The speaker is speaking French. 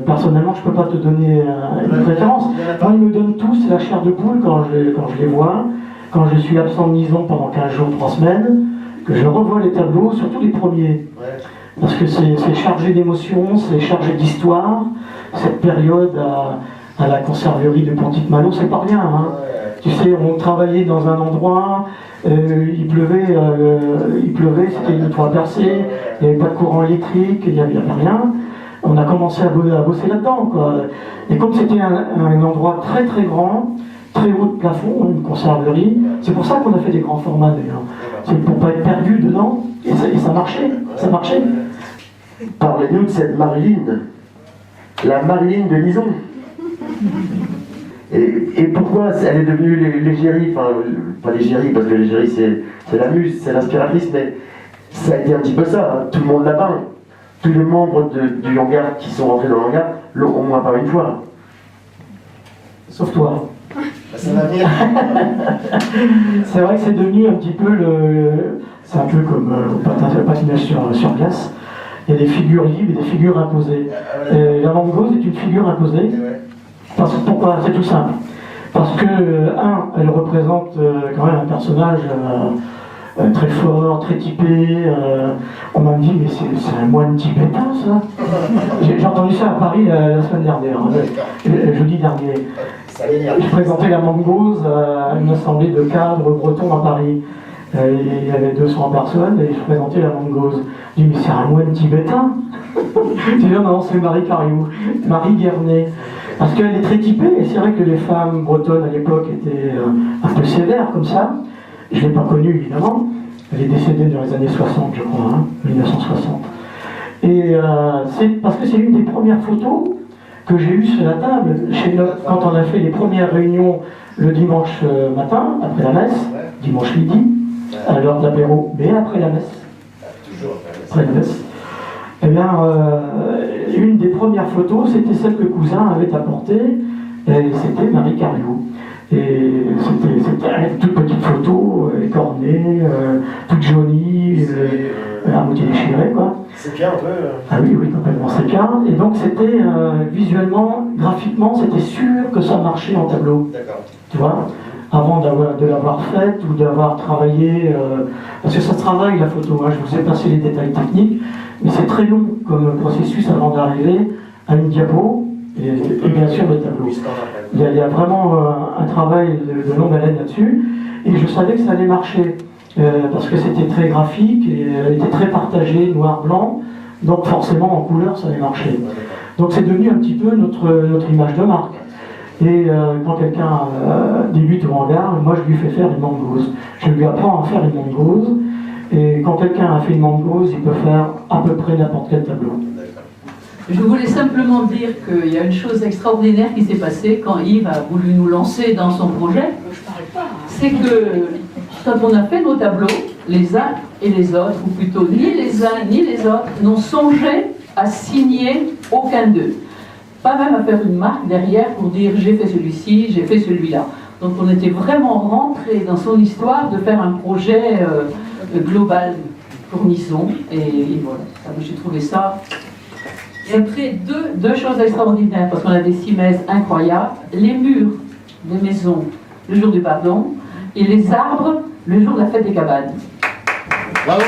personnellement, je ne peux pas te donner une préférence. Moi, ils me donnent tous la chair de poule quand je les vois, quand je suis absent de Nison pendant 15 jours, 3 semaines, que je revois les tableaux, surtout les premiers. Parce que c'est chargé d'émotions, c'est chargé d'histoire. Cette période à la conserverie de Pontic-Malo, c'est pas rien. Hein. Tu sais, on travaillait dans un endroit, il pleuvait, c'était une toit percée, il n'y avait pas de courant électrique, il n'y avait rien. On a commencé à bosser là-dedans, quoi. Et comme c'était un endroit très très grand, très haut de plafond, une conserverie, c'est pour ça qu'on a fait des grands formats d'ailleurs. C'est pour pas être perdu dedans, et ça marchait, ça marchait. Parlez-nous de cette Marilyn, la Marilyn de Nison. Et pourquoi elle est devenue l'égérie, enfin, pas l'égérie, parce que l'égérie c'est la muse, c'est l'inspiratrice, mais ça a été un petit peu ça, hein. Tout le monde l'a peint. Tous les membres du hangar qui sont rentrés dans le hangar l'ont au moins peint une fois. Sauf toi. Ça va venir. C'est vrai que c'est devenu un petit peu c'est un peu comme le patinage sur glace. Il y a des figures libres et des figures imposées. La Mangose est une figure imposée. Pourquoi? C'est tout simple. Parce que, elle représente quand même un personnage très fort, très typé. On m'a dit, mais c'est un moine tibétain, ça. J'ai entendu ça à Paris la semaine dernière, jeudi dernier. Je présentais la Mangose à une assemblée de cadres bretons à Paris. Il y avait 200 personnes et je présentais la Mangose. Je dis, mais c'est un moine tibétain. Je dis, non, c'est Marie Cariou, Marie Guernay. Parce qu'elle est très typée, et c'est vrai que les femmes bretonnes à l'époque étaient un peu sévères comme ça. Je ne l'ai pas connue évidemment. Elle est décédée dans les années 60, je crois, 1960. Et c'est parce que c'est une des premières photos que j'ai eues sur la table quand on a fait les premières réunions le dimanche matin, après la messe, dimanche midi, à l'heure de l'apéro, mais après la messe. Toujours après la messe. Eh bien, une des premières photos, c'était celle que Cousin avait apportée, et c'était Marie Cariou. Et c'était une toute petite photo, écornée, toute jaunie, à moitié déchirée, quoi. C'est bien un peu. Ah oui, complètement sépia. Et donc c'était visuellement, graphiquement, c'était sûr que ça marchait en tableau. D'accord. Tu vois, avant de l'avoir faite ou d'avoir travaillé, parce que ça se travaille la photo, hein, je vous ai passé les détails techniques, mais c'est très long comme processus avant d'arriver à une diapo et bien sûr le tableau. Il y a vraiment un travail de longue haleine là-dessus, et je savais que ça allait marcher, parce que c'était très graphique, et elle était très partagée, noir-blanc, donc forcément en couleur ça allait marcher. Donc c'est devenu un petit peu notre image de marque. Et quand quelqu'un débute au hangar, moi je lui fais faire une Mangose. Je lui apprends à faire une Mangose, et quand quelqu'un a fait une Mangose, il peut faire à peu près n'importe quel tableau. Je voulais simplement dire qu'il y a une chose extraordinaire qui s'est passée quand Yves a voulu nous lancer dans son projet. C'est que quand on a fait nos tableaux, les uns et les autres, ou plutôt ni les uns ni les autres, n'ont songé à signer aucun d'eux. Pas même à faire une marque derrière pour dire j'ai fait celui-ci, j'ai fait celui-là. Donc on était vraiment rentré dans son histoire de faire un projet global pour Nison. Et voilà, j'ai trouvé ça. Et après, deux choses extraordinaires, parce qu'on a des cimaises incroyables. Les murs des maisons le jour du pardon, et les arbres le jour de la fête des cabanes. Bravo.